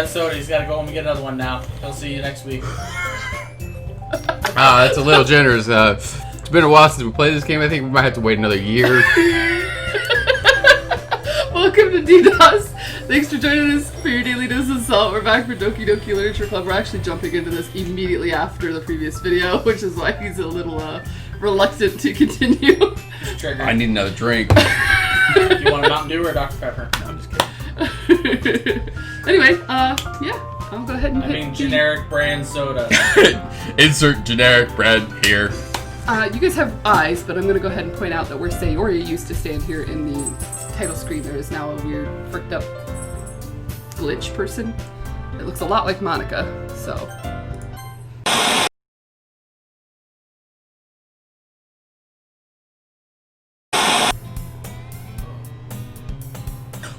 soda. He's got to go home and get another one now. He'll see you next week. That's a little generous. It's been a while since we played this game. I think we might have to wait another year. Welcome to DDoS. Thanks for joining us for your daily dose of salt. We're back for Doki Doki Literature Club. We're actually jumping into this immediately after the previous video, which is why he's a little reluctant to continue. I need another drink. You want a Mountain Dew or a Dr. Pepper? No, I'm just kidding. Anyway, yeah, I'll go ahead and generic brand soda. Insert generic brand here. You guys have eyes, but I'm going to go ahead and point out that where Sayori used to stand here in the title screen, there is now a weird, fricked up glitch person. It looks a lot like Monica, so...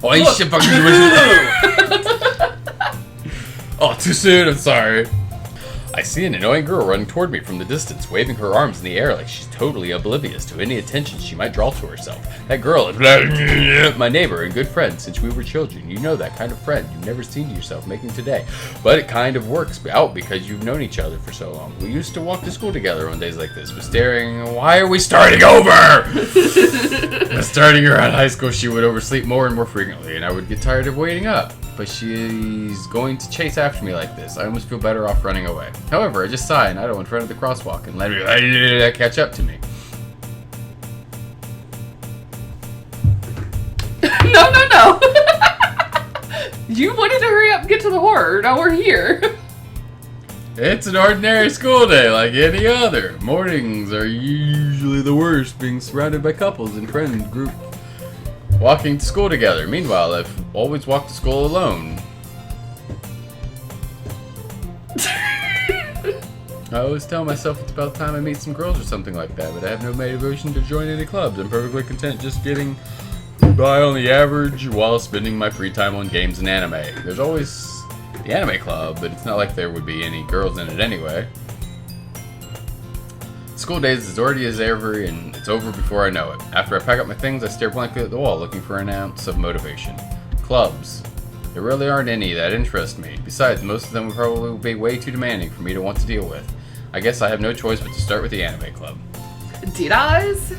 Oh, you shit fucking Oh, too soon, I'm sorry. I see an annoying girl running toward me from the distance, waving her arms in the air like she's totally oblivious to any attention she might draw to herself. That girl is my neighbor and good friend since we were children. You know that kind of friend you've never seen yourself making today. But it kind of works out because you've known each other for so long. We used to walk to school together on days like this, but why are we starting over? Starting around high school, she would oversleep more and more frequently, and I would get tired of waiting up. But she's going to chase after me like this. I almost feel better off running away. However, I just sigh and idle in front of the crosswalk and let her catch up to me. No. You wanted to hurry up and get to the horror. Now we're here. It's an ordinary school day like any other. Mornings are usually the worst, being surrounded by couples and friend groups walking to school together. Meanwhile, I've always walked to school alone. I always tell myself it's about time I meet some girls or something like that, but I have no motivation to join any clubs. I'm perfectly content just getting by on the average while spending my free time on games and anime. There's always the anime club, but it's not like there would be any girls in it anyway. School days is already as ever, and it's over before I know it. After I pack up my things, I stare blankly at the wall, looking for an ounce of motivation. Clubs. There really aren't any that interest me. Besides, most of them would probably be way too demanding for me to want to deal with. I guess I have no choice but to start with the anime club. DDoS?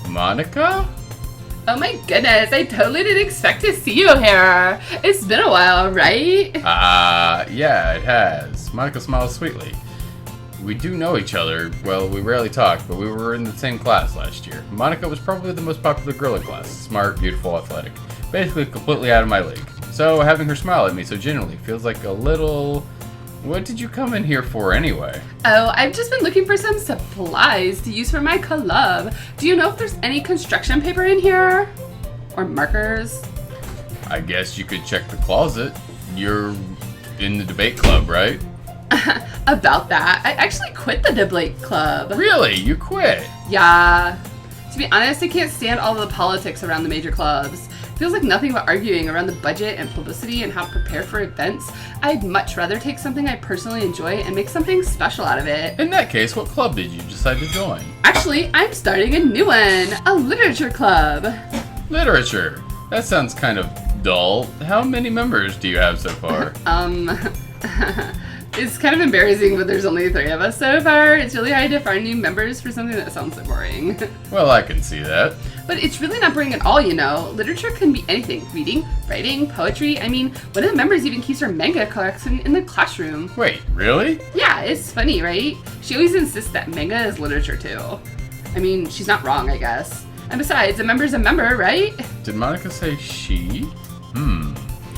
Monica? Oh my goodness, I totally didn't expect to see you here. It's been a while, right? Yeah, it has. Monica smiles sweetly. We do know each other. Well, we rarely talk, but we were in the same class last year. Monica was probably the most popular girl in class. Smart, beautiful, athletic. Basically completely out of my league. So having her smile at me so genuinely feels like a little... What did you come in here for anyway? Oh, I've just been looking for some supplies to use for my club. Do you know if there's any construction paper in here? Or markers? I guess you could check the closet. You're in the debate club, right? About that, I actually quit the debate club. Really? You quit? Yeah. To be honest, I can't stand all the politics around the major clubs. It feels like nothing but arguing around the budget and publicity and how to prepare for events. I'd much rather take something I personally enjoy and make something special out of it. In that case, what club did you decide to join? Actually, I'm starting a new one. A literature club. Literature? That sounds kind of dull. How many members do you have so far? It's kind of embarrassing, but there's only 3 of us so far. It's really hard to find new members for something that sounds so boring. Well, I can see that. But it's really not boring at all, you know. Literature can be anything. Reading, writing, poetry. I mean, one of the members even keeps her manga collection in the classroom. Wait, really? Yeah, it's funny, right? She always insists that manga is literature too. I mean, she's not wrong, I guess. And besides, a member's a member, right? Did Monica say she?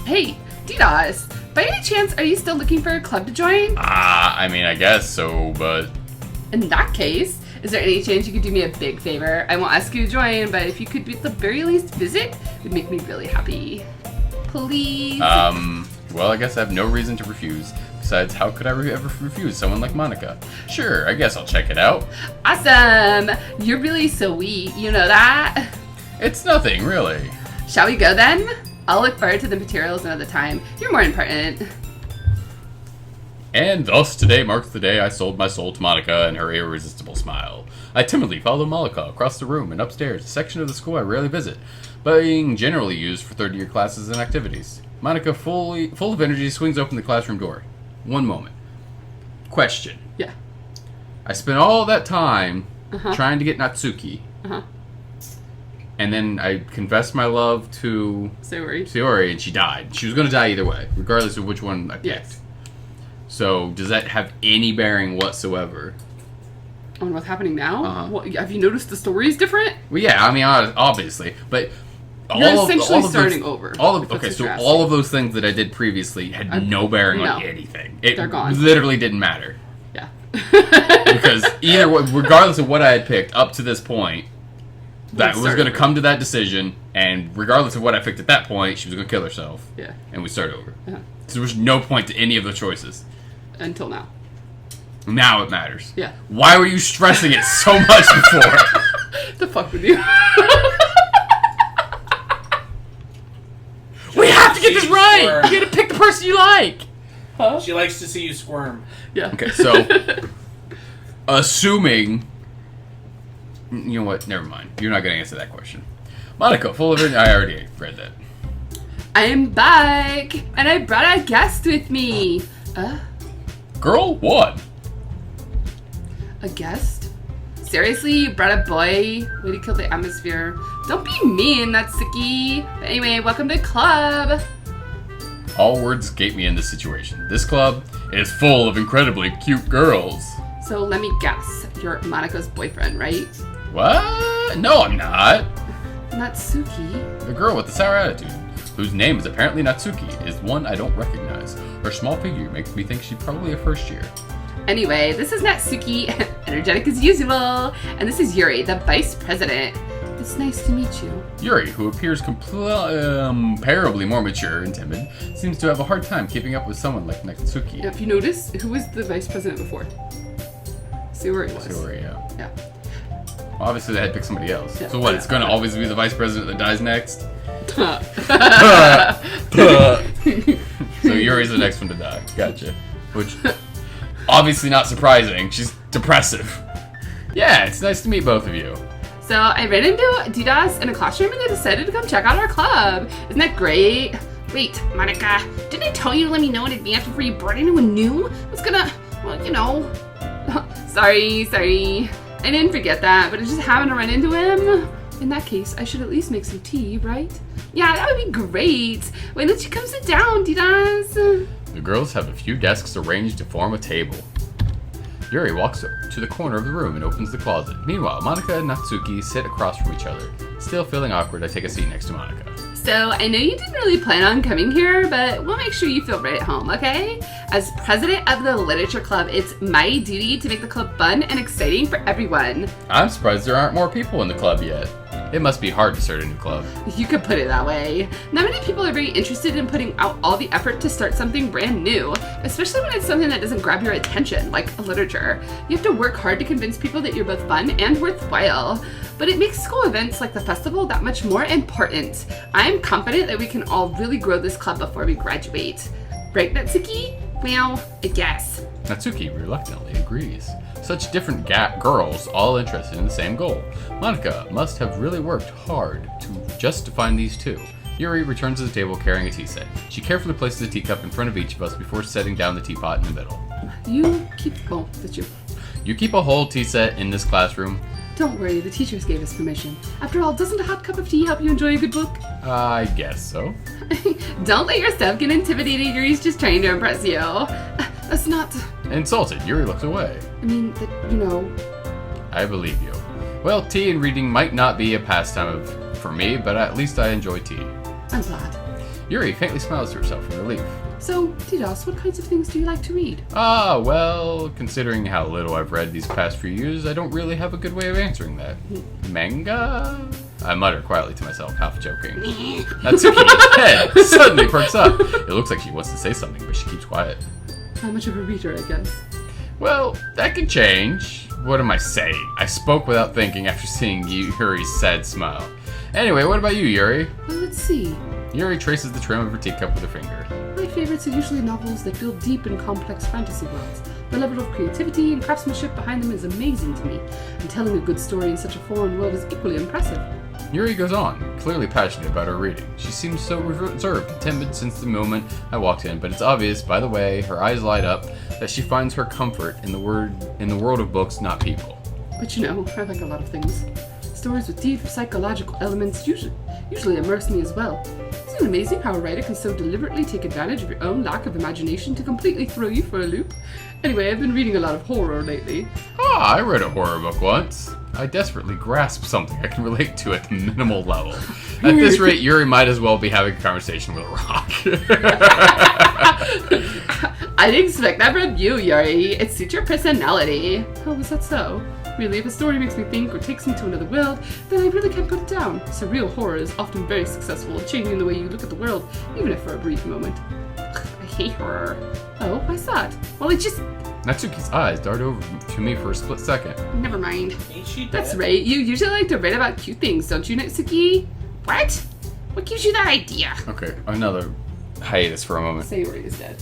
Hey, DDoS. By any chance, are you still looking for a club to join? I mean, I guess so, but... In that case, is there any chance you could do me a big favor? I won't ask you to join, but if you could at the very least visit, it would make me really happy. Please? Well, I guess I have no reason to refuse. Besides, how could I ever refuse someone like Monica? Sure, I guess I'll check it out. Awesome! You're really sweet, you know that? It's nothing, really. Shall we go then? I'll look forward to the materials another time. You're more important. And thus today marks the day I sold my soul to Monica and her irresistible smile. I timidly followed Monica across the room and upstairs, a section of the school I rarely visit, being generally used for third-year classes and activities. Monica, full of energy, swings open the classroom door. One moment. Question. Yeah. I spent all that time trying to get Natsuki. And then I confessed my love to Sayori, and she died. She was going to die either way, regardless of which one I picked. Yes. So, does that have any bearing whatsoever on what's happening now? Well, have you noticed the story is different? Well, yeah, I mean, obviously, but you're essentially starting over. All of those things that I did previously had no bearing on anything. They're gone. Literally didn't matter. Yeah. Because regardless of what I had picked up to this point, that was going to come to that decision, and regardless of what I picked at that point, she was going to kill herself. Yeah. And we start over. So there was no point to any of the choices. Until now. Now it matters. Yeah. Why were you stressing it so much before? The fuck with you? We have to get this right! You gotta pick the person you like! Huh? She likes to see you squirm. Yeah. Okay, so... assuming... You know what? Never mind. You're not going to answer that question. Monica, full of it. I already read that. I am back, and I brought a guest with me. Girl, what? A guest? Seriously, you brought a boy? Way to kill the atmosphere. Don't be mean, Natsuki. But anyway, welcome to the club. All words escape me in this situation. This club is full of incredibly cute girls. So let me guess. You're Monica's boyfriend, right? What? No, I'm not. Natsuki? The girl with the sour attitude, whose name is apparently Natsuki, is one I don't recognize. Her small figure makes me think she's probably a first year. Anyway, this is Natsuki, energetic as usual, and this is Yuri, the vice president. It's nice to meet you. Yuri, who appears comparably more mature and timid, seems to have a hard time keeping up with someone like Natsuki. If you notice, who was the vice president before? Sayori was. Sayori, yeah. Yeah. Well, obviously, they had to pick somebody else. Yeah. So what, it's going to always be the vice president that dies next? So Yuri's the next one to die. Gotcha. Which, obviously not surprising. She's depressive. Yeah, it's nice to meet both of you. So I ran into Didas in a classroom and they decided to come check out our club. Isn't that great? Wait, Monica, didn't I tell you to let me know in advance before you brought anyone new? I was gonna, well, you know. Sorry. I didn't forget that, but I just happened to run into him. In that case, I should at least make some tea, right? Yeah, that would be great. Why don't you come sit down, Didas? The girls have a few desks arranged to form a table. Yuri walks to the corner of the room and opens the closet. Meanwhile, Monica and Natsuki sit across from each other. Still feeling awkward, I take a seat next to Monica. So, I know you didn't really plan on coming here, but we'll make sure you feel right at home, okay? As president of the literature club, it's my duty to make the club fun and exciting for everyone. I'm surprised there aren't more people in the club yet. It must be hard to start a new club. You could put it that way. Not many people are very interested in putting out all the effort to start something brand new, especially when it's something that doesn't grab your attention, like literature. You have to work hard to convince people that you're both fun and worthwhile. But it makes school events like the festival that much more important. I'm confident that we can all really grow this club before we graduate. Right, Natsuki? Well, I guess. Natsuki reluctantly agrees. Such different girls, all interested in the same goal. Monica must have really worked hard to find these two. Yuri returns to the table carrying a tea set. She carefully places a teacup in front of each of us before setting down the teapot in the middle. You keep a whole tea set in this classroom? Don't worry, the teachers gave us permission. After all, doesn't a hot cup of tea help you enjoy a good book? I guess so. Don't let yourself get intimidated. Yuri's just trying to impress you. That's not... Insulted, Yuri looks away. I mean, you know... I believe you. Well, tea and reading might not be a pastime for me, but at least I enjoy tea. I'm glad. Yuri faintly smiles to herself in relief. So, Didas, what kinds of things do you like to read? Well, considering how little I've read these past few years, I don't really have a good way of answering that. Manga? I mutter quietly to myself, half joking. Natsuki's head suddenly perks up. It looks like she wants to say something, but she keeps quiet. How much of a reader, I guess? Well, that could change. What am I saying? I spoke without thinking after seeing Yuri's sad smile. Anyway, what about you, Yuri? Well, let's see. Yuri traces the trim of her teacup with her finger. My favorites are usually novels that build deep and complex fantasy worlds. The level of creativity and craftsmanship behind them is amazing to me, and telling a good story in such a foreign world is equally impressive. Yuri goes on, clearly passionate about her reading. She seems so reserved and timid since the moment I walked in, but it's obvious, by the way her eyes light up, that she finds her comfort in the world of books, not people. But you know, I like a lot of things. Stories with deep psychological elements usually immerse me as well. Isn't it amazing how a writer can so deliberately take advantage of your own lack of imagination to completely throw you for a loop? Anyway, I've been reading a lot of horror lately. I read a horror book once. I desperately grasped something I can relate to at the minimal level. At this rate, Yuri might as well be having a conversation with a rock. I didn't expect that from you, Yuri. It suits your personality. Oh, is that so? Really, if a story makes me think or takes me to another world, then I really can't put it down. Surreal horror is often very successful at changing the way you look at the world, even if for a brief moment. I hate horror. Oh, why's that? Well, it just... Natsuki's eyes dart over to me for a split second. Never mind. Ain't she dead? That's right. You usually like to write about cute things, don't you, Natsuki? What? What gives you that idea? Okay, another hiatus for a moment. Sayori is dead.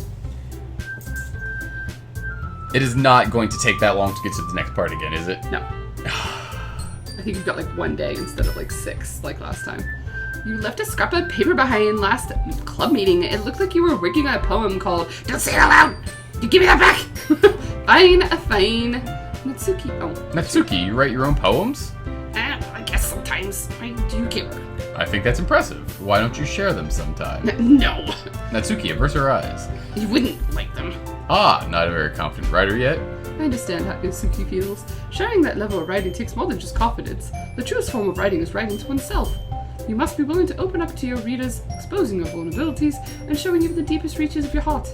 It is not going to take that long to get to the next part again, is it? No. I think you've got like 1 day instead of like 6, like last time. You left a scrap of paper behind last club meeting. It looked like you were working on a poem called Don't Say It Out Loud! You give me that back! Fine. Natsuki. Oh. Natsuki, you write your own poems? I guess sometimes. I do care. I think that's impressive. Why don't you share them sometime? No. Natsuki averts her eyes. You wouldn't like them. Not a very confident writer yet. I understand how Natsuki feels. Sharing that level of writing takes more than just confidence. The truest form of writing is writing to oneself. You must be willing to open up to your readers, exposing your vulnerabilities, and showing even the deepest reaches of your heart.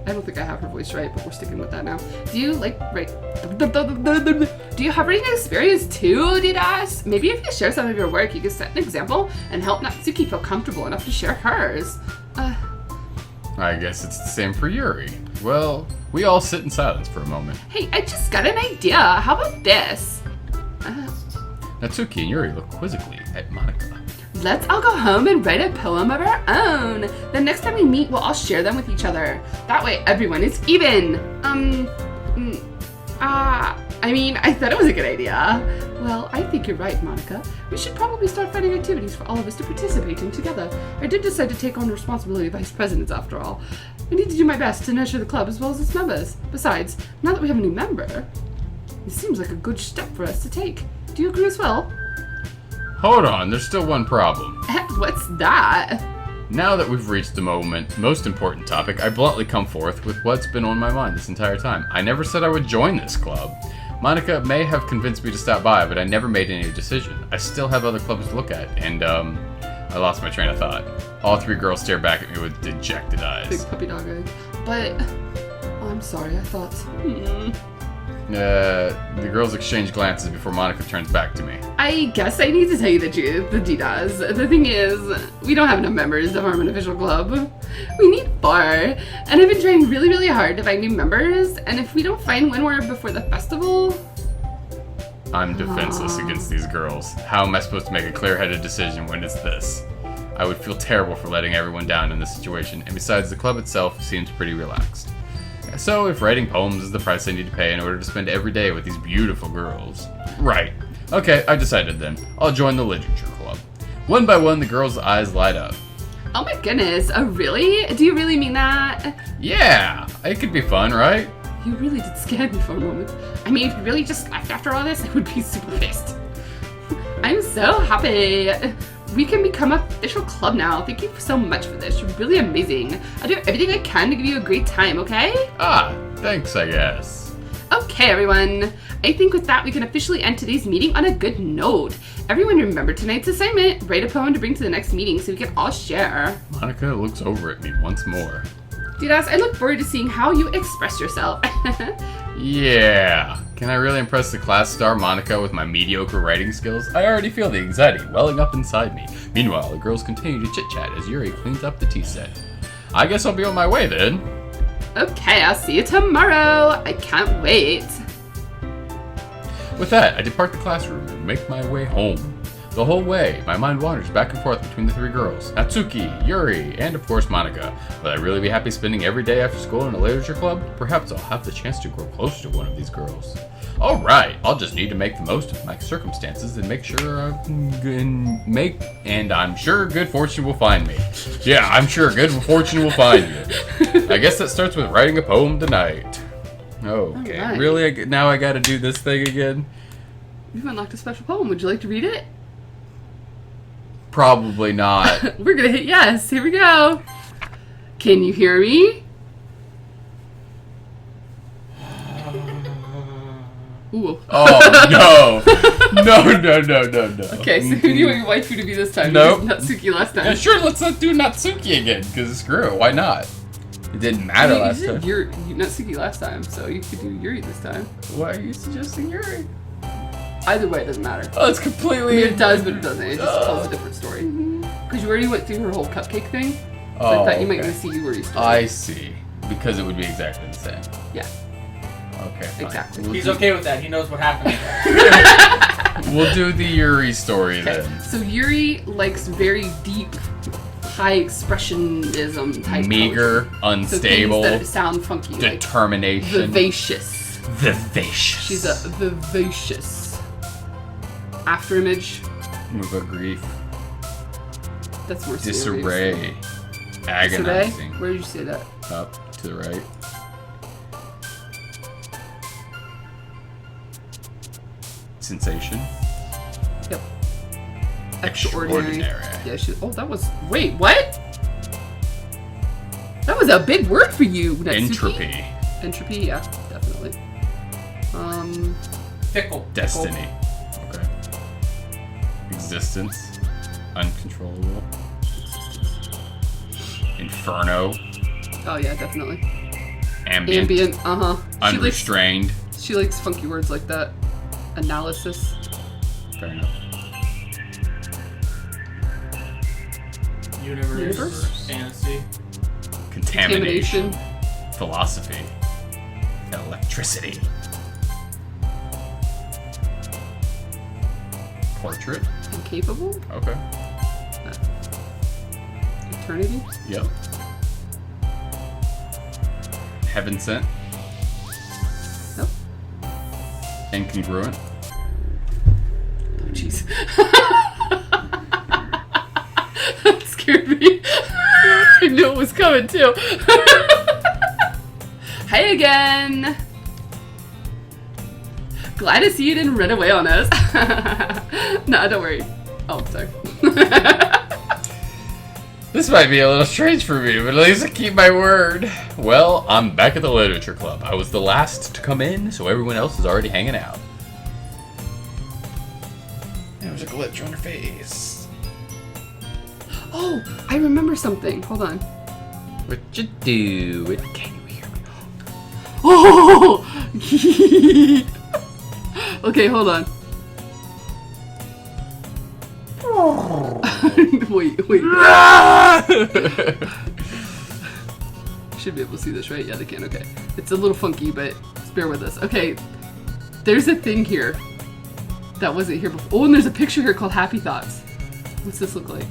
I don't think I have her voice right, but we're sticking with that now. Do you Do you have writing experience too, Didas? Maybe if you share some of your work, you can set an example and help Natsuki feel comfortable enough to share hers. I guess it's the same for Yuri. Well, we all sit in silence for a moment. Hey, I just got an idea. How about this? Natsuki and Yuri look quizzically at Monika. Let's all go home and write a poem of our own. The next time we meet, we'll all share them with each other. That way, everyone is even. I mean, I thought it was a good idea. Well, I think you're right, Monika. We should probably start finding activities for all of us to participate in together. I did decide to take on the responsibility of vice presidents after all. I need to do my best to nurture the club as well as its members. Besides, now that we have a new member, it seems like a good step for us to take. Do you agree as well? Hold on, there's still one problem. What's that? Now that we've reached the most important topic, I bluntly come forth with what's been on my mind this entire time. I never said I would join this club. Monika may have convinced me to stop by, but I never made any decision. I still have other clubs to look at, and I lost my train of thought. All 3 girls stare back at me with dejected eyes. Big puppy dog eye. But, I'm sorry, I thought, The girls exchange glances before Monika turns back to me. I guess I need to tell you the truth, the Didas. The thing is, we don't have enough members to form an official club. We need 4, and I've been trying really, really hard to find new members, and if we don't find one more before the festival... I'm defenseless against these girls. How am I supposed to make a clear-headed decision when it's this? I would feel terrible for letting everyone down in this situation, and besides, the club itself seems pretty relaxed. So if writing poems is the price I need to pay in order to spend every day with these beautiful girls... Right. Okay, I decided then. I'll join the literature club. One by one, the girls' eyes light up. Oh my goodness, really? Do you really mean that? Yeah! It could be fun, right? You really did scare me for a moment. I mean, if you really just left after all this, I would be super pissed. I'm so happy. We can become an official club now. Thank you so much for this. You're really amazing. I'll do everything I can to give you a great time, okay? Thanks, I guess. Okay, everyone. I think with that, we can officially end today's meeting on a good note. Everyone remember tonight's assignment. Write a poem to bring to the next meeting so we can all share. Monika looks over at me once more. Didas, I look forward to seeing how you express yourself. Yeah. Can I really impress the class star Monika with my mediocre writing skills? I already feel the anxiety welling up inside me. Meanwhile, the girls continue to chit-chat as Yuri cleans up the tea set. I guess I'll be on my way then. Okay, I'll see you tomorrow. I can't wait. With that, I depart the classroom and make my way home. The whole way, my mind wanders back and forth between the three girls, Natsuki, Yuri, and of course Monika. Will I really be happy spending every day after school in a literature club? Perhaps I'll have the chance to grow closer to one of these girls. Alright, I'll just need to make the most of my circumstances and I'm sure good fortune will find me. Yeah, I'm sure good fortune will find you. I guess that starts with writing a poem tonight. Okay, Alright. really? Now I gotta do this thing again? You've unlocked a special poem. Would you like to read it? Probably not. We're gonna hit yes. Here we go. Can you hear me? Ooh. Oh, no. No. Okay, so who do you want your waifu to be this time? Nope. You did Natsuki last time. Yeah, sure, let's not do Natsuki again, because screw it, why not? It didn't matter last You time. did Natsuki last time, so you could do Yuri this time. Why are you suggesting Yuri? Either way, it doesn't matter. Oh, it's I completely... mean, it does, but it doesn't. It just tells a different story. Because you already went through her whole cupcake thing. So Oh, I thought you might okay. want to see Yuri's story. I see. Because it would be exactly the same. Yeah, Okay, fine. exactly. We'll He's do, okay with that. He knows what happened. We'll do the Yuri story Okay, then. so Yuri likes very deep, high expressionism type Meager, poetry. unstable, So things that sound funky, like determination. vivacious. Vivacious. She's a vivacious. After image, Move of grief. that's more serious. Disarray. Disarray? Agonizing. Where did you say that? Up to the right. Sensation. Yep. Extraordinary. Yeah, oh, that was. Wait, what? That was a big word for you, Natsuki. Entropy. Entropy, yeah, definitely. Fickle. Destiny. Okay. Existence. Uncontrollable. Inferno. Oh yeah, definitely. Ambient. Ambient, Unrestrained. She likes funky words like that. Analysis. Fair enough. Universe. Fantasy. Contamination. Philosophy. Electricity. Portrait. Incapable. Okay. Eternity. Yep. Heaven sent. Nope. Incongruent. Oh, jeez. That scared me. I knew it was coming too. Hi again. Glad to see you didn't run away on us. Nah, don't worry. Oh, sorry. This might be a little strange for me, but at least I keep my word. Well, I'm back at the literature club. I was the last to come in, so everyone else is already hanging out. There's a glitch on her face. Oh, I remember something. Hold on. What you do? It can you hear me? Oh! Okay, hold on. Wait. Should be able to see this, right? Yeah, they can. Okay. It's a little funky, but just bear with us. Okay. There's a thing here that wasn't here before. Oh, and there's a picture here called Happy Thoughts. What's this look like?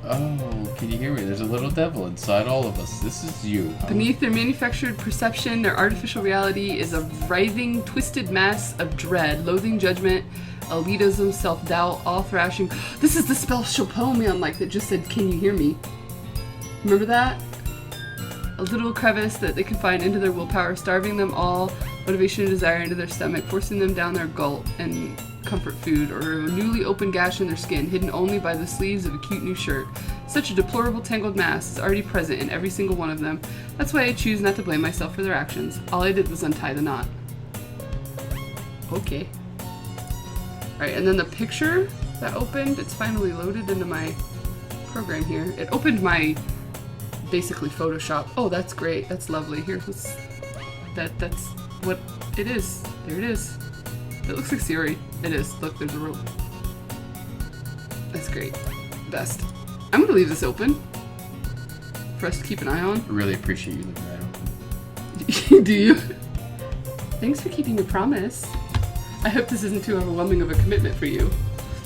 Oh, can you hear me? There's a little devil inside all of us. This is you. Beneath their manufactured perception, their artificial reality is a writhing, twisted mass of dread, loathing, judgment, elitism, self-doubt, all thrashing. This is the special poem we unlocked that just said, "Can you hear me?" Remember that? A little crevice that they can find into their willpower, starving them all motivation and desire into their stomach, forcing them down their gullet and comfort food, or a newly opened gash in their skin, hidden only by the sleeves of a cute new shirt. Such a deplorable tangled mass is already present in every single one of them. That's why I choose not to blame myself for their actions. All I did was untie the knot. Okay. Alright, and then the picture that opened, it's finally loaded into my program here. It opened my, basically, Photoshop. Oh, that's great. That's lovely. Here, that's what it is. There it is. It looks like Siri. It is. Look, there's a rope. That's great. Best. I'm gonna leave this open for us to keep an eye on. I really appreciate you leaving that open. Do you? Thanks for keeping your promise. I hope this isn't too overwhelming of a commitment for you.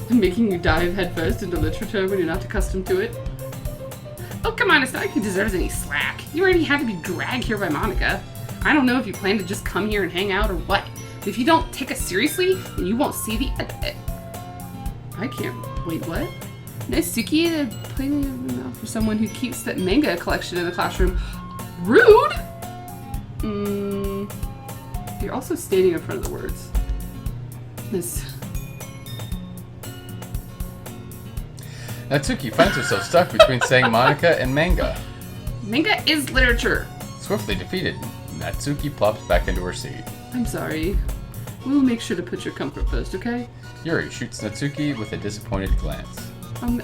Making you dive headfirst into literature when you're not accustomed to it? Oh, come on, it's not like he deserves any slack. You already had to be dragged here by Monica. I don't know if you plan to just come here and hang out or what. But if you don't take us seriously, then you won't see the end of it. I can't... Wait, what? Natsuki playing for someone who keeps that manga collection in the classroom. Rude! You're also stating in front of the words. This... Natsuki finds herself stuck between saying Monica and manga. Manga is literature. Swiftly defeated, Natsuki plops back into her seat. I'm sorry. We'll make sure to put your comfort first, okay? Yuri shoots Natsuki with a disappointed glance.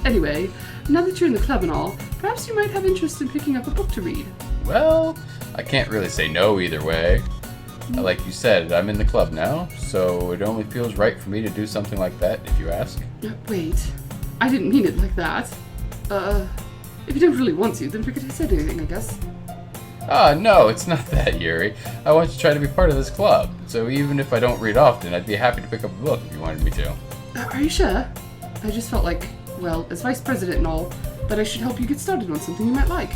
Anyway, now that you're in the club and all, perhaps you might have interest in picking up a book to read. Well, I can't really say no either way. Like you said, I'm in the club now, so it only feels right for me to do something like that, if you ask. Wait, I didn't mean it like that. If you don't really want to, then forget I said anything, I guess. No, it's not that, Yuri. I want to try to be part of this club, so even if I don't read often, I'd be happy to pick up a book if you wanted me to. Are you sure? I just felt like, well, as vice president and all, that I should help you get started on something you might like.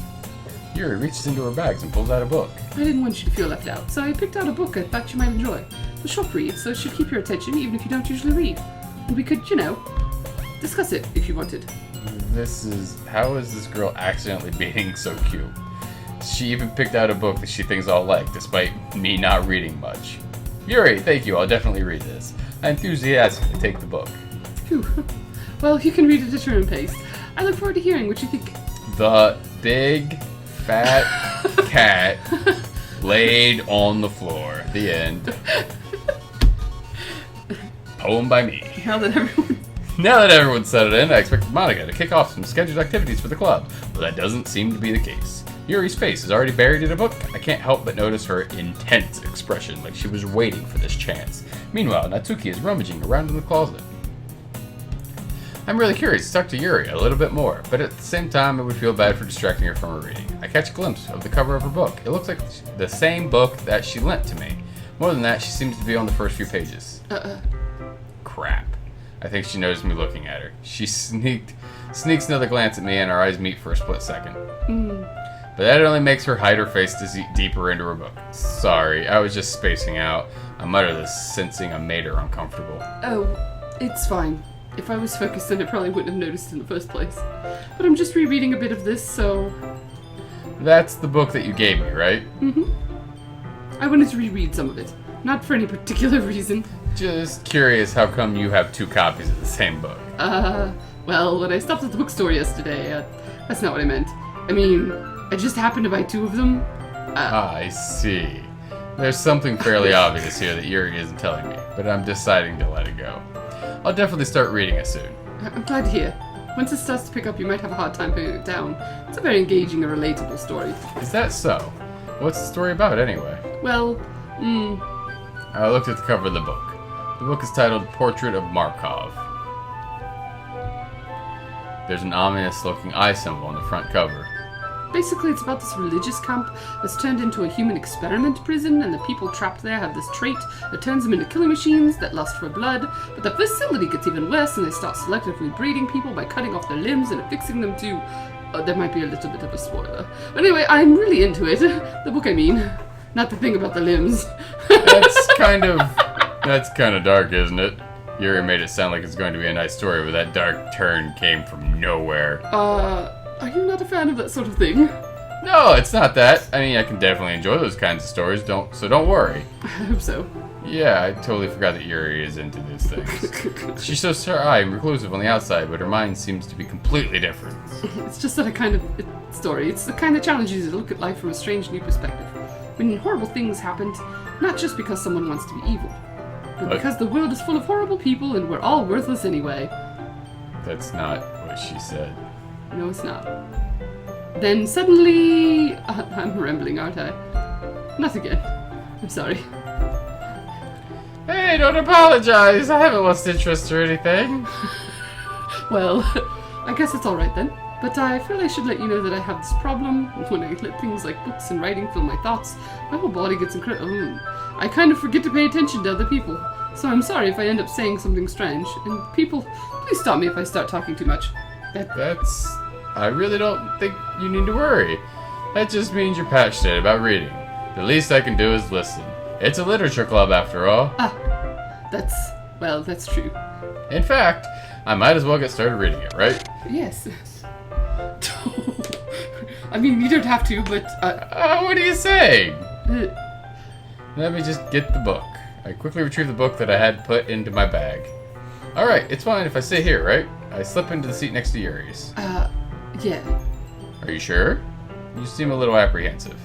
Yuri reaches into her bags and pulls out a book. I didn't want you to feel left out, so I picked out a book I thought you might enjoy. It's a short read, so it should keep your attention even if you don't usually read. And we could, discuss it if you wanted. How is this girl accidentally being so cute? She even picked out a book that she thinks I'll like, despite me not reading much. Yuri, thank you, I'll definitely read this. I enthusiastically take the book. Phew. Well, you can read it at your own pace. I look forward to hearing what you think. The big, fat cat laid on the floor. The end. Poem by me. Now that everyone's settled in, I expect Monica to kick off some scheduled activities for the club, but that doesn't seem to be the case. Yuri's face is already buried in a book. I can't help but notice her intense expression, like she was waiting for this chance. Meanwhile, Natsuki is rummaging around in the closet. I'm really curious to talk to Yuri a little bit more, but at the same time, it would feel bad for distracting her from her reading. I catch a glimpse of the cover of her book. It looks like the same book that she lent to me. More than that, she seems to be on the first few pages. Crap. I think she noticed me looking at her. She sneaks another glance at me and our eyes meet for a split second. But that only makes her hide her face to see deeper into her book. Sorry, I was just spacing out. I mutter this, sensing I made her uncomfortable. Oh, it's fine. If I was focused, then I probably wouldn't have noticed in the first place. But I'm just rereading a bit of this, so... That's the book that you gave me, right? I wanted to reread some of it. Not for any particular reason. Just curious how come you have 2 copies of the same book. Well, when I stopped at the bookstore yesterday, that's not what I meant. I mean, I just happened to buy 2 of them. I see. There's something fairly obvious here that Yuri isn't telling me, but I'm deciding to let it go. I'll definitely start reading it soon. I'm glad to hear. Once it starts to pick up, you might have a hard time putting it down. It's a very engaging and relatable story. Is that so? What's the story about, anyway? Well, I looked at the cover of the book. The book is titled Portrait of Markov. There's an ominous-looking eye symbol on the front cover. Basically, it's about this religious camp that's turned into a human experiment prison, and the people trapped there have this trait that turns them into killing machines that lust for blood. But the facility gets even worse, and they start selectively breeding people by cutting off their limbs and affixing them to... there might be a little bit of a spoiler. But anyway, I'm really into it. The book, I mean. Not the thing about the limbs. That's kind of dark, isn't it? Yuri made it sound like it's going to be a nice story, but that dark turn came from nowhere. Are you not a fan of that sort of thing? No, it's not that. I mean, I can definitely enjoy those kinds of stories, so don't worry. I hope so. Yeah, I totally forgot that Yuri is into these things. She's so shy and reclusive on the outside, but her mind seems to be completely different. It's just that kind of story. It's the kind that challenges you to look at life from a strange new perspective. When horrible things happened, not just because someone wants to be evil, but because the world is full of horrible people and we're all worthless anyway. That's not what she said. No, it's not. Then suddenly... I'm rambling, aren't I? Not again. I'm sorry. Hey, don't apologize. I haven't lost interest or anything. Well, I guess it's alright then. But I feel I should let you know that I have this problem. When I let things like books and writing fill my thoughts, my whole body gets incredible. I kind of forget to pay attention to other people. So I'm sorry if I end up saying something strange. And people, please stop me if I start talking too much. I really don't think you need to worry. That just means you're passionate about reading. The least I can do is listen. It's a literature club after all. That's true. In fact, I might as well get started reading it, right? Yes. I mean, you don't have to, but... what are you saying? Let me just get the book. I quickly retrieve the book that I had put into my bag. Alright, it's fine if I sit here, right? I slip into the seat next to Yuri's. Yeah. Are you sure? You seem a little apprehensive.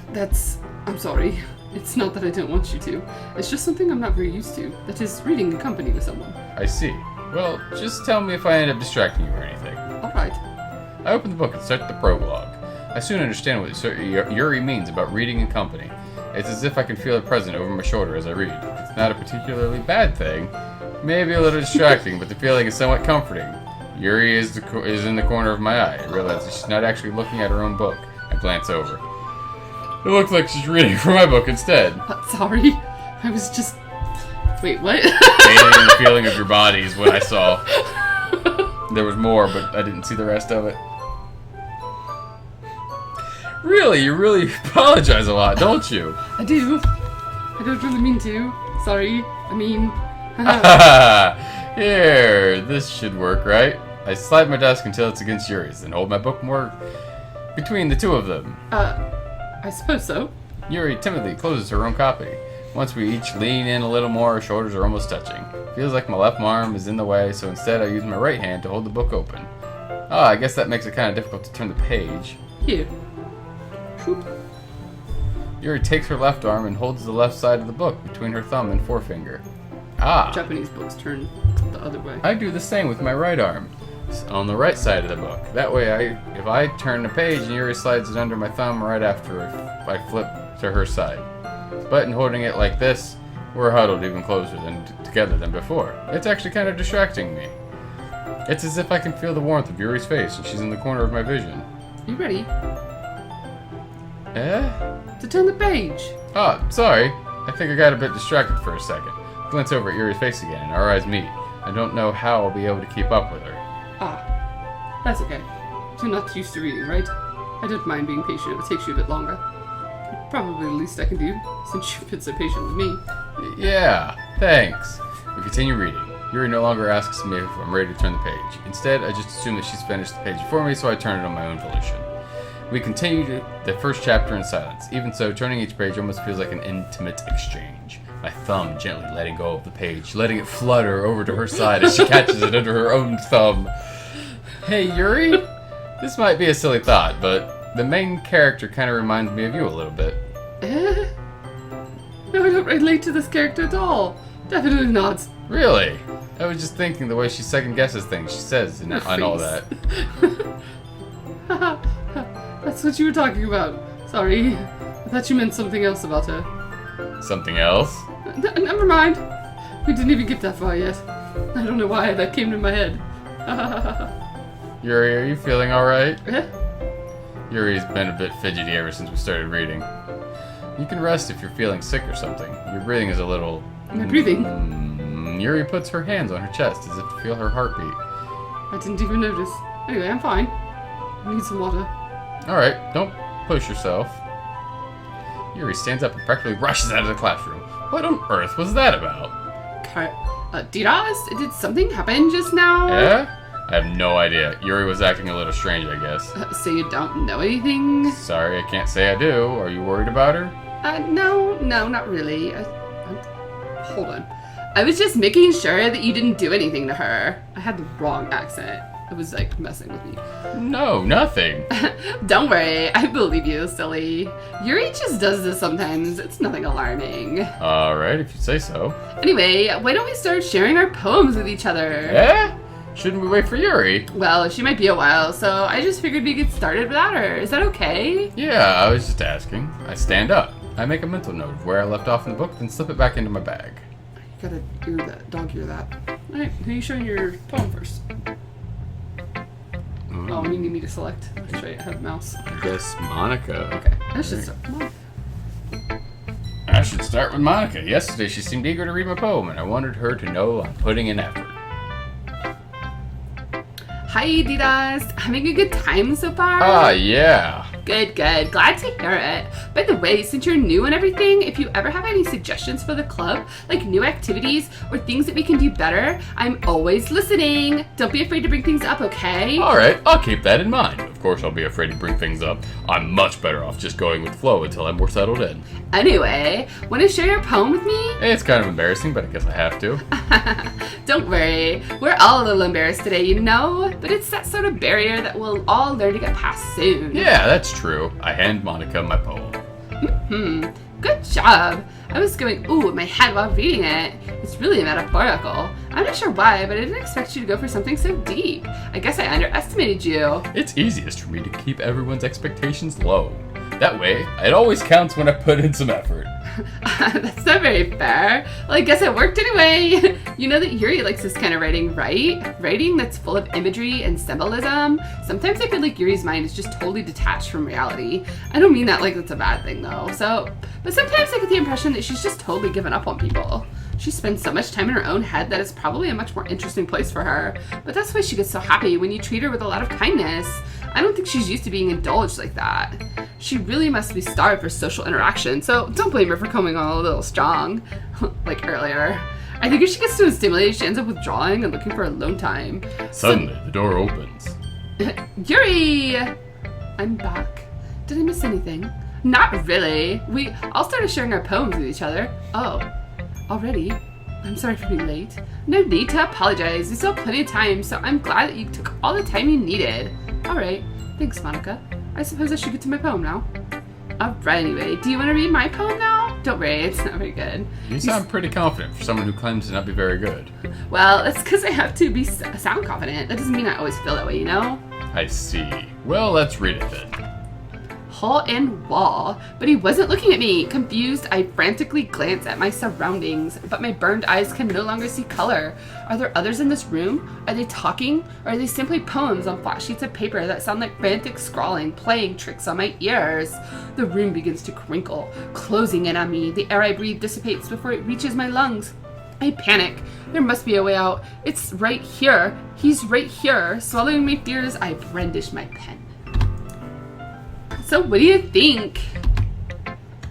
I'm sorry. It's not that I don't want you to. It's just something I'm not very used to. That is, reading in company with someone. I see. Well, just tell me if I end up distracting you or anything. Alright. I open the book and start the prologue. I soon understand what Yuri means about reading in company. It's as if I can feel it present over my shoulder as I read. It's not a particularly bad thing. Maybe a little distracting, but the feeling is somewhat comforting. Yuri is in the corner of my eye. I realize that she's not actually looking at her own book. I glance over. It looks like she's reading from my book instead. Sorry. I was just... Wait, what? Alien feeling of your body is what I saw. There was more, but I didn't see the rest of it. Really? You really apologize a lot, don't you? I do. I don't really mean to. Sorry. I mean... Here, this should work, right? I slide my desk until it's against Yuri's, then hold my book more between the two of them. I suppose so. Yuri timidly closes her own copy. Once we each lean in a little more, our shoulders are almost touching. Feels like my left arm is in the way, so instead I use my right hand to hold the book open. I guess that makes it kind of difficult to turn the page. Here. Whoop. Yuri takes her left arm and holds the left side of the book between her thumb and forefinger. Japanese books turn the other way. I do the same with my right arm. On the right side of the book. That way, if I turn the page and Yuri slides it under my thumb right after I flip to her side. But in holding it like this, we're huddled even closer together than before. It's actually kind of distracting me. It's as if I can feel the warmth of Yuri's face and she's in the corner of my vision. You ready? To turn the page. Sorry. I think I got a bit distracted for a second. Glance over at Yuri's face again and our eyes meet. I don't know how I'll be able to keep up with her. That's okay. You're not used to reading, right? I don't mind being patient if it takes you a bit longer. Probably the least I can do, since you've been so patient with me. Yeah, thanks. We continue reading. Yuri no longer asks me if I'm ready to turn the page. Instead, I just assume that she's finished the page before me, so I turn it on my own volition. We continue the first chapter in silence. Even so, turning each page almost feels like an intimate exchange. My thumb gently letting go of the page, letting it flutter over to her side as she catches it under her own thumb. Hey, Yuri? This might be a silly thought, but the main character kind of reminds me of you a little bit. No, I don't relate to this character at all. Definitely not. Really? I was just thinking the way she second guesses things she says and all that. That's what you were talking about. Sorry. I thought you meant something else about her. Something else? Never mind. We didn't even get that far yet. I don't know why that came to my head. Yuri, are you feeling alright? Eh? Yuri's been a bit fidgety ever since we started reading. You can rest if you're feeling sick or something. Your breathing is a little... My breathing? Yuri puts her hands on her chest as if to feel her heartbeat. I didn't even notice. Anyway, I'm fine. I need some water. Alright, don't push yourself. Yuri stands up and practically rushes out of the classroom. What on earth was that about? Did something happen just now? Yeah? I have no idea. Yuri was acting a little strange, I guess. So you don't know anything? Sorry, I can't say I do. Are you worried about her? No, not really. Hold on. I was just making sure that you didn't do anything to her. I had the wrong accent. It was like messing with me. No, nothing. Don't worry, I believe you, silly. Yuri just does this sometimes. It's nothing alarming. Alright, if you say so. Anyway, why don't we start sharing our poems with each other? Yeah? Shouldn't we wait for Yuri? Well, she might be a while, so I just figured we could get started without her. Is that okay? Yeah, I was just asking. I stand up. I make a mental note of where I left off in the book, then slip it back into my bag. You gotta dog ear that. Alright, who are you showing your poem first? Oh, you need me to select. That's right, I have a mouse. I guess Monica. Okay, let's just start. Come on. should start with Monica. Yesterday she seemed eager to read my poem, and I wanted her to know I'm putting in effort. Hi, Adidas. Having a good time so far? Ah, yeah. Good. Glad to hear it. By the way, since you're new and everything, if you ever have any suggestions for the club, like new activities or things that we can do better, I'm always listening. Don't be afraid to bring things up, okay? Alright, I'll keep that in mind. Of course I'll be afraid to bring things up. I'm much better off just going with the flow until I'm more settled in. Anyway, want to share your poem with me? It's kind of embarrassing, but I guess I have to. Don't worry. We're all a little embarrassed today, you know? But it's that sort of barrier that we'll all learn to get past soon. Yeah, that's true. I hand Monica my poem. Good job. I was going ooh in my head while reading it. It's really metaphorical. I'm not sure why, but I didn't expect you to go for something so deep. I guess I underestimated you. It's easiest for me to keep everyone's expectations low. That way, it always counts when I put in some effort. That's not very fair. Well, I guess it worked anyway. You know that Yuri likes this kind of writing, right? Writing that's full of imagery and symbolism. Sometimes I feel like Yuri's mind is just totally detached from reality. I don't mean that like it's a bad thing though. But sometimes I get the impression that she's just totally given up on people. She spends so much time in her own head that it's probably a much more interesting place for her. But that's why she gets so happy when you treat her with a lot of kindness. I don't think she's used to being indulged like that. She really must be starved for social interaction, so don't blame her for coming on a little strong, like earlier. I think if she gets too stimulated, she ends up withdrawing and looking for alone time. Suddenly, the door opens. Yuri! I'm back. Did I miss anything? Not really. We all started sharing our poems with each other. Oh, already? I'm sorry for being late. No need to apologize. We still have plenty of time, so I'm glad that you took all the time you needed. Alright, thanks, Monica. I suppose I should get to my poem now. Alright, anyway, do you want to read my poem now? Don't worry, it's not very good. You sound pretty confident for someone who claims to not be very good. Well, it's because I have to be sound confident. That doesn't mean I always feel that way, you know? I see. Well, let's read it then. Hole and wall, but he wasn't looking at me. Confused, I frantically glance at my surroundings, but my burned eyes can no longer see color. Are there others in this room? Are they talking? Or are they simply poems on flat sheets of paper that sound like frantic scrawling, playing tricks on my ears? The room begins to crinkle, closing in on me. The air I breathe dissipates before it reaches my lungs. I panic. There must be a way out. It's right here. He's right here. Swallowing my fears, I brandish my pen. So what do you think?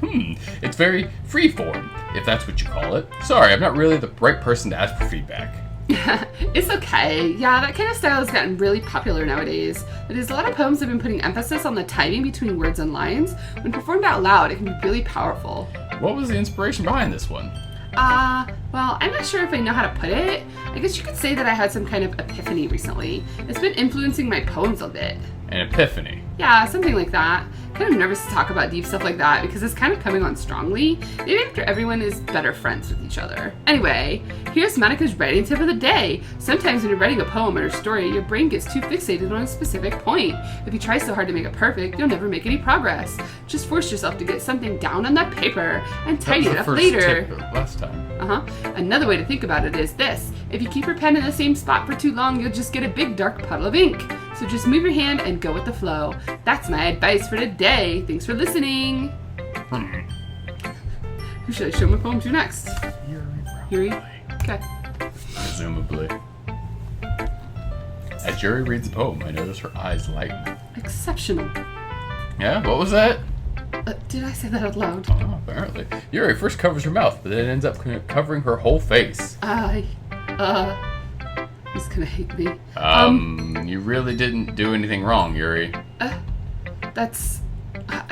It's very freeform, if that's what you call it. Sorry, I'm not really the right person to ask for feedback. It's okay. Yeah, that kind of style has gotten really popular nowadays. That is, a lot of poems have been putting emphasis on the timing between words and lines. When performed out loud, it can be really powerful. What was the inspiration behind this one? Well, I'm not sure if I know how to put it. I guess you could say that I had some kind of epiphany recently. It's been influencing my poems a bit. An epiphany. Yeah, something like that. Kind of nervous to talk about deep stuff like that because it's kind of coming on strongly. Maybe after everyone is better friends with each other. Anyway, here's Monica's writing tip of the day. Sometimes when you're writing a poem or a story, your brain gets too fixated on a specific point. If you try so hard to make it perfect, you'll never make any progress. Just force yourself to get something down on that paper and tidy it up later. Tip last time. Another way to think about it is this. If you keep your pen in the same spot for too long, you'll just get a big dark puddle of ink. So just move your hand and go with the flow. That's my advice for today. Thanks for listening. Who should I show my poem to next? Yuri? Okay. Presumably. As Yuri reads the poem, I notice her eyes lighten. Exceptional. Yeah, what was that? Did I say that out loud? Oh, apparently. Yuri first covers her mouth, but then ends up covering her whole face. He's gonna hate me. You really didn't do anything wrong, Yuri. I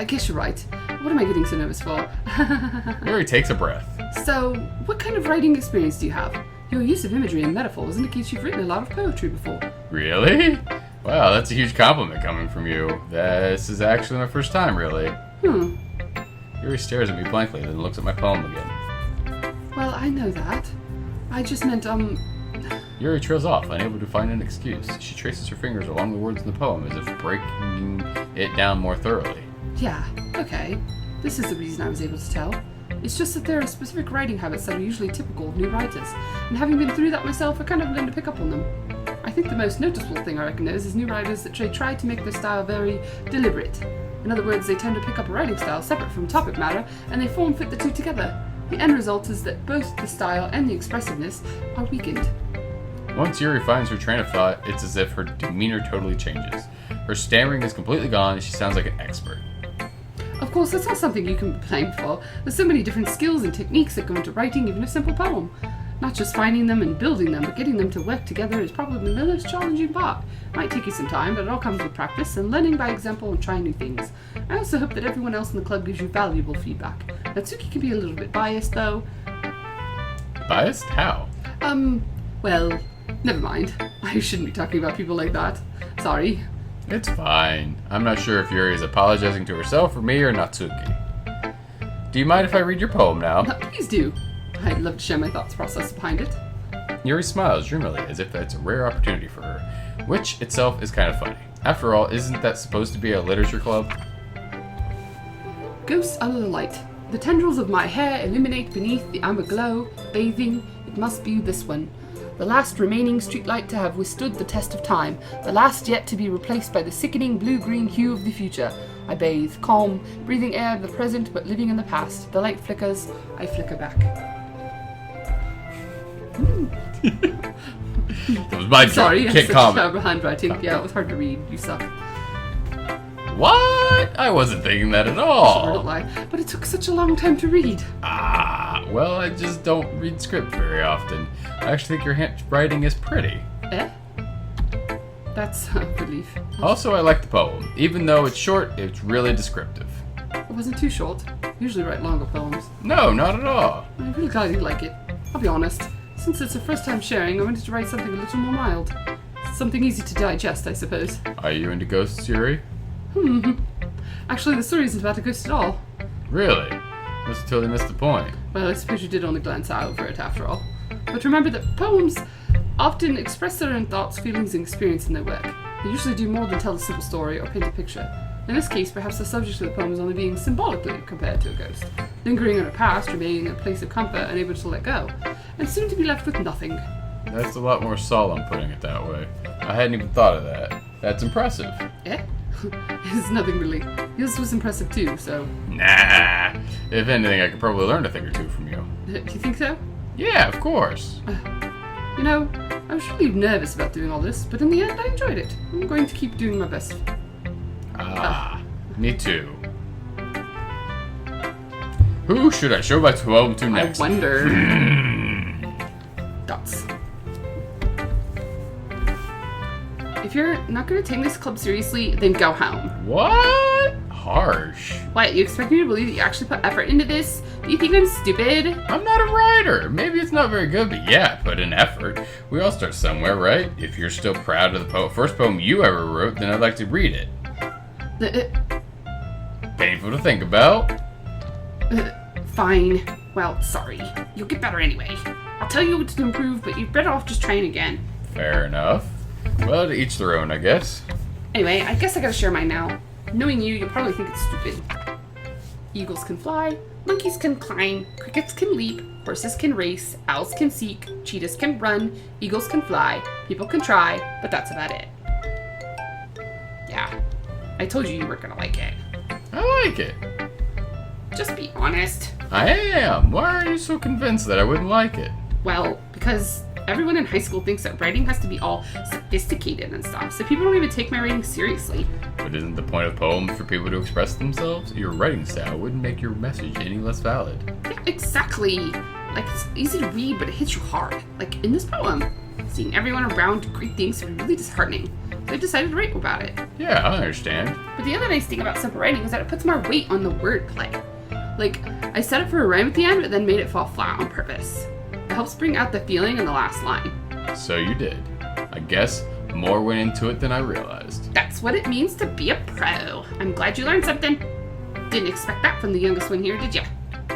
guess you're right. What am I getting so nervous for? Yuri takes a breath. So, what kind of writing experience do you have? Your use of imagery and metaphors indicates you've written a lot of poetry before. Really? Wow, that's a huge compliment coming from you. This is actually my first time, really. Yuri stares at me blankly, then looks at my poem again. Well, I know that. I just meant, Yuri trails off, unable to find an excuse. She traces her fingers along the words in the poem as if breaking it down more thoroughly. Yeah, okay. This is the reason I was able to tell. It's just that there are specific writing habits that are usually typical of new writers, and having been through that myself, I kind of learned to pick up on them. I think the most noticeable thing I recognize is new writers that try to make their style very deliberate. In other words, they tend to pick up a writing style separate from topic matter, and they form fit the two together. The end result is that both the style and the expressiveness are weakened. Once Yuri finds her train of thought, it's as if her demeanor totally changes. Her stammering is completely gone, and she sounds like an expert. Of course, that's not something you can be blamed for. There's so many different skills and techniques that go into writing even a simple poem. Not just finding them and building them, but getting them to work together is probably the most challenging part. It might take you some time, but it all comes with practice and learning by example and trying new things. I also hope that everyone else in the club gives you valuable feedback. Natsuki can be a little bit biased, though. Biased? How? Well, never mind. I shouldn't be talking about people like that. Sorry. It's fine. I'm not sure if Yuri is apologizing to herself or me or Natsuki. Do you mind if I read your poem now? Please do. I'd love to share my thoughts process behind it. Yuri smiles dreamily as if that's a rare opportunity for her, which itself is kind of funny. After all, isn't that supposed to be a literature club? Ghosts under the light. The tendrils of my hair illuminate beneath the amber glow, bathing. It must be this one. The last remaining streetlight to have withstood the test of time, the last yet to be replaced by the sickening blue-green hue of the future. I bathe, calm, breathing air of the present but living in the past. The light flickers, I flicker back. That was my job. Sorry, I Can't such comment. terrible handwriting. Yeah, it was hard to read. You suck. What? I wasn't thinking that at Sure, all. don't lie. But it took such a long time to read. Well, I just don't read script very often. I actually think your handwriting is pretty. Eh? That's a relief. Also, I like the poem. Even though it's short, it's really descriptive. It wasn't too short. I usually write longer poems. No, not at all. I'm really glad you like it. I'll be honest. Since it's the first time sharing, I wanted to write something a little more mild. Something easy to digest, I suppose. Are you into ghosts, Yuri? Actually, the story isn't about a ghost at all. Really? Must have totally missed the point. Well, I suppose you did only glance over it after all. But remember that poems often express their own thoughts, feelings, and experience in their work. They usually do more than tell a simple story or paint a picture. In this case, perhaps the subject of the poem is only being symbolically compared to a ghost, lingering in her past, remaining in a place of comfort, unable to let go, and soon to be left with nothing. That's a lot more solemn putting it that way. I hadn't even thought of that. That's impressive. Eh? It's nothing really. Yours was impressive too, so... Nah. If anything, I could probably learn a thing or two from you. Do you think so? Yeah, of course. You know, I was really nervous about doing all this, but in the end I enjoyed it. I'm going to keep doing my best. Me too. Who should I show my poem to next? I wonder... Dots. If you're not going to take this club seriously, then go home. What? Harsh. What, you expect me to believe that you actually put effort into this? Do you think I'm stupid? I'm not a writer. Maybe it's not very good, but yeah, I put in effort. We all start somewhere, right? If you're still proud of the first poem you ever wrote, then I'd like to read it. Painful to think about. Fine. Well, sorry. You'll get better anyway. I'll tell you what to improve, but you're better off just trying again. Fair enough. Well, to each their own, I guess. Anyway, I guess I gotta share mine now. Knowing you, you'll probably think it's stupid. Eagles can fly, monkeys can climb, crickets can leap, horses can race, owls can seek, cheetahs can run, eagles can fly, people can try, but that's about it. Yeah, I told you weren't gonna like it. I like it. Just be honest. I am. Why are you so convinced that I wouldn't like it? Well, because everyone in high school thinks that writing has to be all sophisticated and stuff, so people don't even take my writing seriously. But isn't the point of poems for people to express themselves? Your writing style wouldn't make your message any less valid. Yeah, exactly. Like, it's easy to read, but it hits you hard. Like, in this poem, seeing everyone around do great things can be really disheartening. So I decided to write about it. Yeah, I understand. But the other nice thing about simple writing is that it puts more weight on the wordplay. Like, I set it for a rhyme at the end, but then made it fall flat on purpose. It helps bring out the feeling in the last line. So you did. I guess more went into it than I realized. That's what it means to be a pro. I'm glad you learned something. Didn't expect that from the youngest one here, did ya?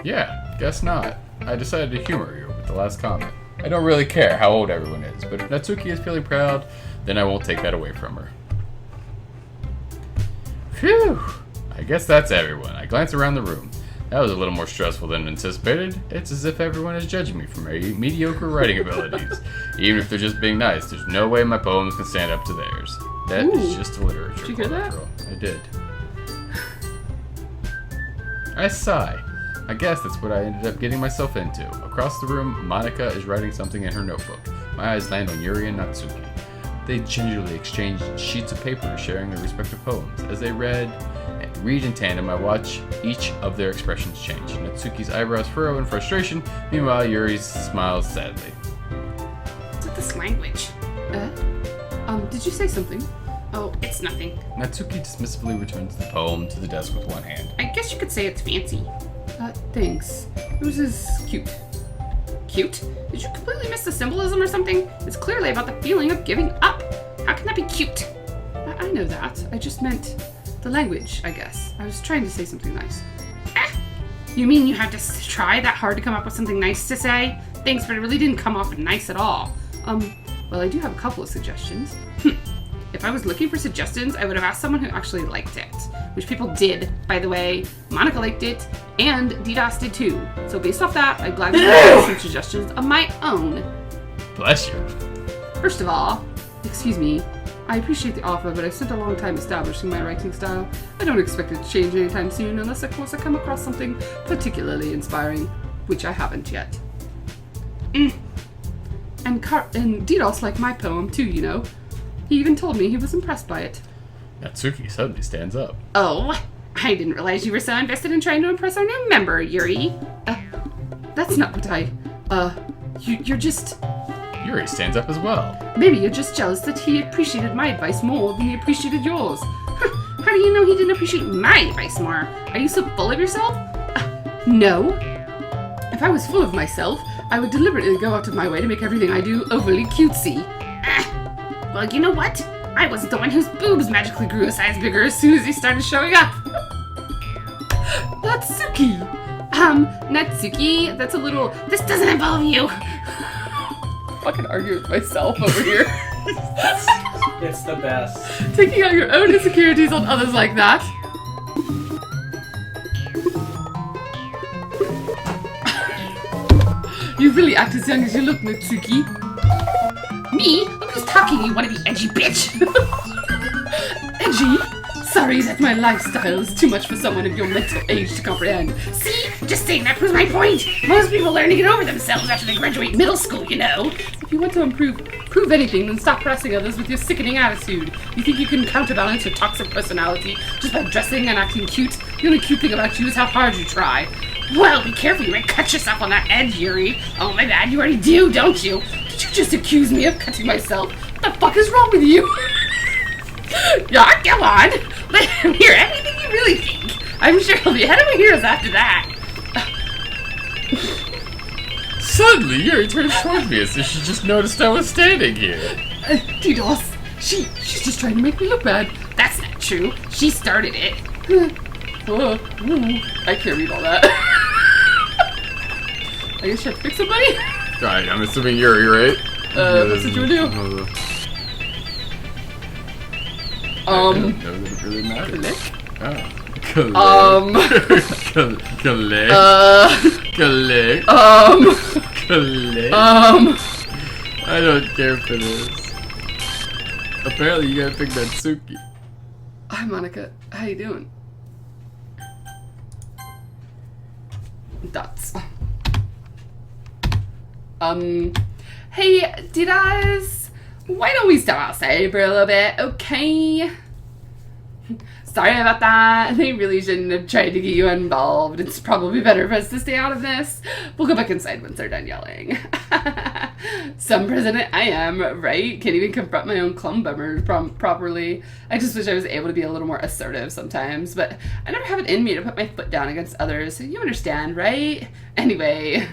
Yeah, guess not. I decided to humor you with the last comment. I don't really care how old everyone is, but if Natsuki is feeling proud, then I won't take that away from her. Phew! I guess that's everyone. I glance around the room. That was a little more stressful than anticipated. It's as if everyone is judging me for my mediocre writing abilities. Even if they're just being nice, there's no way my poems can stand up to theirs. That is just a literature. Did you hear that? I did. I sigh. I guess that's what I ended up getting myself into. Across the room, Monica is writing something in her notebook. My eyes land on Yuri and Natsuki. They gingerly exchanged sheets of paper, sharing their respective poems. As they read in tandem, I watch each of their expressions change. Natsuki's eyebrows furrow in frustration, meanwhile Yuri's smiles sadly. What's with this language? Did you say something? Oh, it's nothing. Natsuki dismissively returns the poem to the desk with one hand. I guess you could say it's fancy. Thanks. Yours is cute. Cute? Did you completely miss the symbolism or something? It's clearly about the feeling of giving up. How can that be cute? I know that. I just meant the language, I guess. I was trying to say something nice. You mean you had to try that hard to come up with something nice to say? Thanks, but it really didn't come off nice at all. Well, I do have a couple of suggestions. If I was looking for suggestions, I would have asked someone who actually liked it. Which people did, by the way. Monica liked it, and DDoS did too. So based off that, I'd gladly give some suggestions of my own. Bless you. First of all, excuse me, I appreciate the offer, but I've spent a long time establishing my writing style. I don't expect it to change anytime soon, unless of course I come across something particularly inspiring, which I haven't yet. And DDoS liked my poem too, you know. He even told me he was impressed by it. Natsuki suddenly stands up. Oh, I didn't realize you were so invested in trying to impress our new member, Yuri. That's not what you're just... Yuri stands up as well. Maybe you're just jealous that he appreciated my advice more than he appreciated yours. How do you know he didn't appreciate my advice more? Are you so full of yourself? No. If I was full of myself, I would deliberately go out of my way to make everything I do overly cutesy. Well, you know what? I wasn't the one whose boobs magically grew a size bigger as soon as he started showing up. Natsuki! Natsuki, that's a little... This doesn't involve you. Fucking argue with myself over here. It's the best. Taking out your own insecurities on others like that. You really act as young as you look, Natsuki. Me? Look who's talking, you wanna be edgy bitch. Edgy? Sorry that my lifestyle is too much for someone of your mental age to comprehend. See? Just saying that proves my point. Most people learn to get over themselves after they graduate middle school, you know. If you want to prove anything, then stop harassing others with your sickening attitude. You think you can counterbalance your toxic personality just by dressing and acting cute? The only cute thing about you is how hard you try. Well, be careful, you might cut yourself on that edge, Yuri. Oh, my bad, you already do, don't you? Did you just accuse me of cutting myself? What the fuck is wrong with you? Yeah, go on. Let him hear everything you really think. I'm sure he'll be head over heels after that. Suddenly, Yuri turns towards me as if she just noticed I was standing here. DDoS, she's just trying to make me look bad. That's not true. She started it. I can't read all that. I guess you have to pick somebody? Right, I'm assuming Yuri, right? That's what you would do. No, that it really matters. Click? Collect. Collect. Collect. Collect. I don't care for this. Apparently you gotta pick Natsuki. Hi, Monica. How you doing? Dots. Hey, Didas, why don't we step outside for a little bit, okay? Sorry about that. They really shouldn't have tried to get you involved. It's probably better for us to stay out of this. We'll go back inside once they're done yelling. Some president I am, right? Can't even confront my own clum bummers properly. I just wish I was able to be a little more assertive sometimes, but I never have it in me to put my foot down against others. You understand, right? Anyway,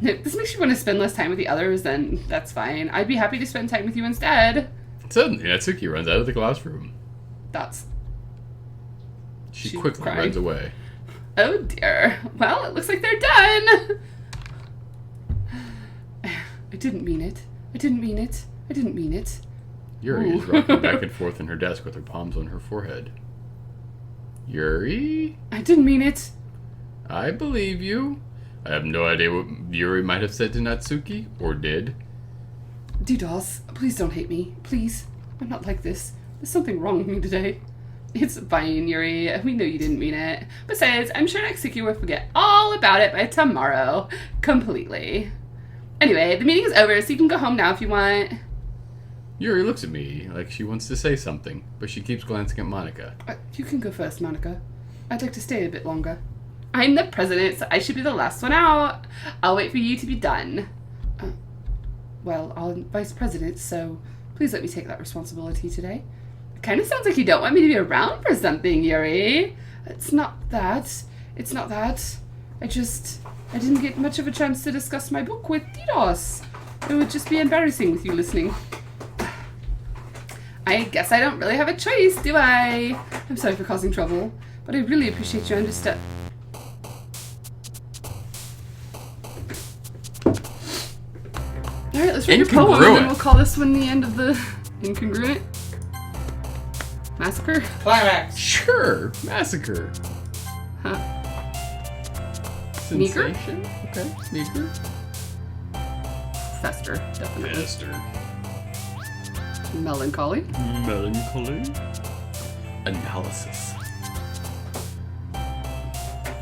if this makes you want to spend less time with the others, then that's fine. I'd be happy to spend time with you instead. Suddenly, Natsuki runs out of the classroom. Dots. She She's quickly crying. runs away. Oh dear. Well, it looks like they're done. I didn't mean it. I didn't mean it. I didn't mean it. Yuri is Ooh. rocking back and forth in her desk with her palms on her forehead. Yuri? I didn't mean it. I believe you. I have no idea what Yuri might have said to Natsuki, or did. DDoS, please don't hate me. Please. I'm not like this. There's something wrong with me today. It's fine, Yuri. We know you didn't mean it. Besides, I'm sure Natsuki will forget all about it by tomorrow. Completely. Anyway, the meeting is over, so you can go home now if you want. Yuri looks at me like she wants to say something, but she keeps glancing at Monica. You can go first, Monica. I'd like to stay a bit longer. I'm the president, so I should be the last one out. I'll wait for you to be done. Well, I'm vice president, so please let me take that responsibility today. It kind of sounds like you don't want me to be around for something, Yuri. It's not that. It's not that. I didn't get much of a chance to discuss my book with DDoS. It would just be embarrassing with you listening. I guess I don't really have a choice, do I? I'm sorry for causing trouble, but I really appreciate your understanding. Alright, let's read your poem, and then we'll call this one the end of the incongruent massacre. Climax. Sure, massacre. Huh. Meager? Sensation. Okay, meager. Fester, definitely. Esther. Melancholy. Melancholy. Analysis.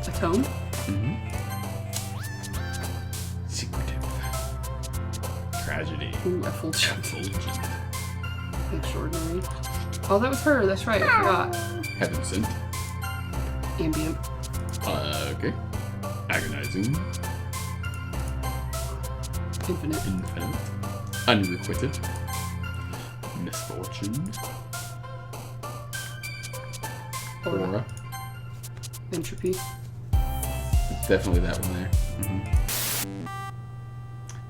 Atone. Mm-hmm. Secretive. Tragedy. Ooh, effulgent. Effulgent. Extraordinary. Oh, that was her. That's right. I forgot. Heaven sent. Ambient. Okay. Agonizing. Infinite. Infinite. Unrequited. Misfortune. Aura. Entropy. Definitely that one there. Mm-hmm.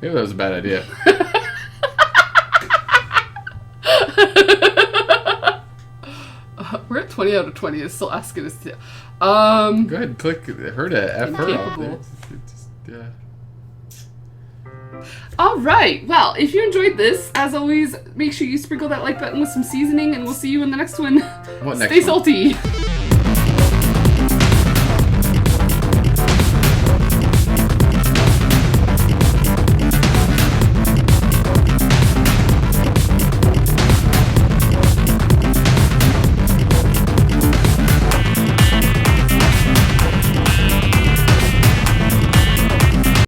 Maybe that was a bad idea. We're at 20 out of 20. It's still asking us to. Go ahead and click her to F her out there. Yeah. Alright, well, if you enjoyed this, as always, make sure you sprinkle that like button with some seasoning, and we'll see you in the next one. What next Stay one? salty!